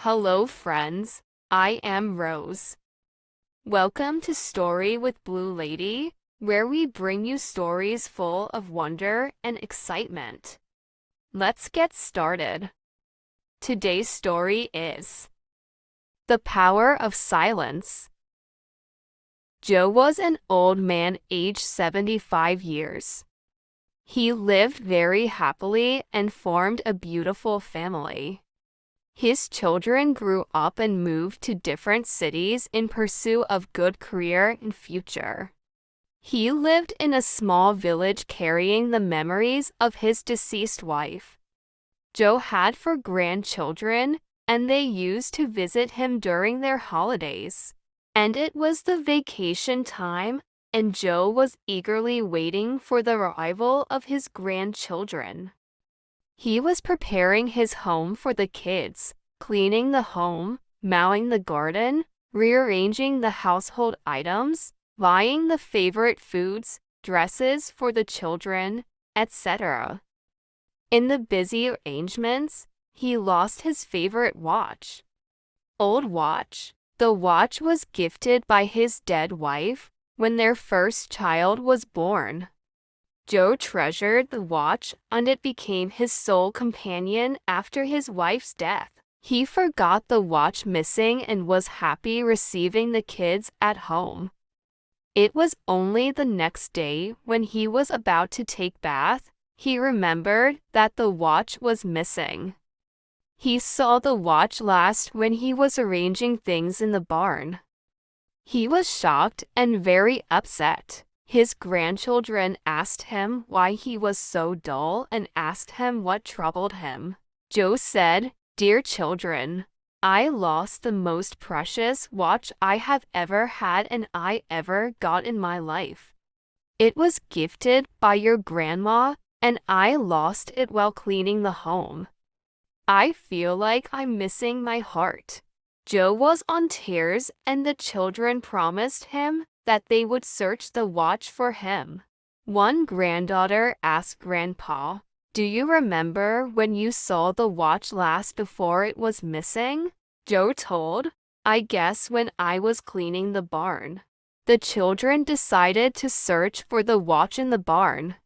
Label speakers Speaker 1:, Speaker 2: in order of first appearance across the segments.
Speaker 1: Hello, friends. I am Rose. Welcome to Story with Blue Lady, where we bring you stories full of wonder and excitement. Let's get started. Today's story is The Power of Silence. Joe was an old man aged 75 years. He lived very happily and formed a beautiful family. His children grew up and moved to different cities in pursuit of good career and future. He lived in a small village carrying the memories of his deceased wife. Joe had 4 grandchildren, and they used to visit him during their holidays. And it was the vacation time, and Joe was eagerly waiting for the arrival of his grandchildren. He was preparing his home for the kids, cleaning the home, mowing the garden, rearranging the household items, buying the favorite foods, dresses for the children, etc. In the busy arrangements, he lost his favorite watch. Old watch. The watch was gifted by his dead wife when their first child was born. Joe treasured the watch, and it became his sole companion after his wife's death. He forgot the watch missing and was happy receiving the kids at home. It was only the next day, when he was about to take bath, he remembered that the watch was missing. He saw the watch last when he was arranging things in the barn. He was shocked and very upset. His grandchildren asked him why he was so dull and asked him what troubled him. Joe said, "Dear children, I lost the most precious watch I have ever had and I ever got in my life. It was gifted by your grandma, and I lost it while cleaning the home. I feel like I'm missing my heart." Joe was on tears, and the children promised him that they would search the watch for him. One granddaughter asked Grandpa, "Do you remember when you saw the watch last before it was missing?" Joe told, "I guess when I was cleaning the barn." The children decided to search for the watch in the barn.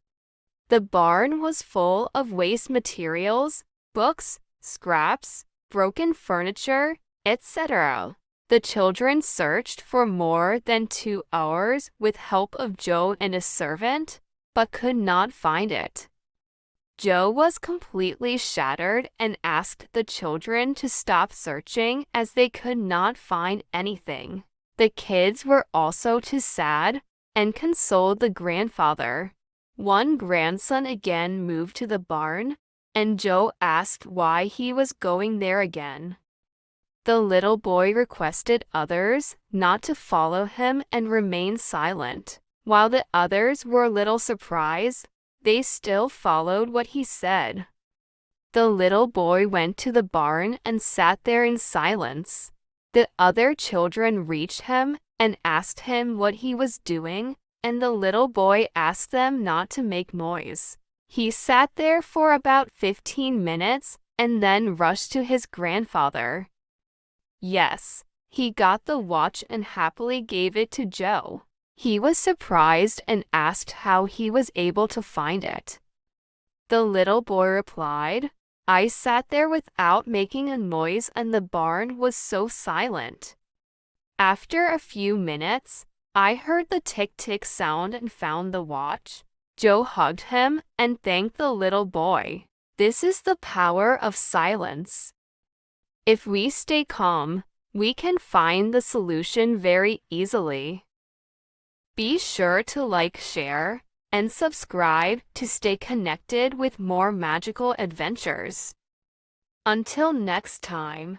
Speaker 1: The barn was full of waste materials, books, scraps, broken furniture, etc. The children searched for more than 2 hours with help of Joe and a servant, but could not find it. Joe was completely shattered and asked the children to stop searching as they could not find anything. The kids were also too sad and consoled the grandfather. One grandson again moved to the barn, and Joe asked why he was going there again. The little boy requested others not to follow him and remain silent. While the others were a little surprised, they still followed what he said. The little boy went to the barn and sat there in silence. The other children reached him and asked him what he was doing, and the little boy asked them not to make noise. He sat there for about 15 minutes and then rushed to his grandfather. Yes, he got the watch and happily gave it to Joe. He was surprised and asked how he was able to find it. The little boy replied, "I sat there without making a noise and the barn was so silent. After a few minutes, I heard the tick-tick sound and found the watch." Joe hugged him and thanked the little boy. This is the power of silence. If we stay calm, we can find the solution very easily. Be sure to like, share, and subscribe to stay connected with more magical adventures. Until next time.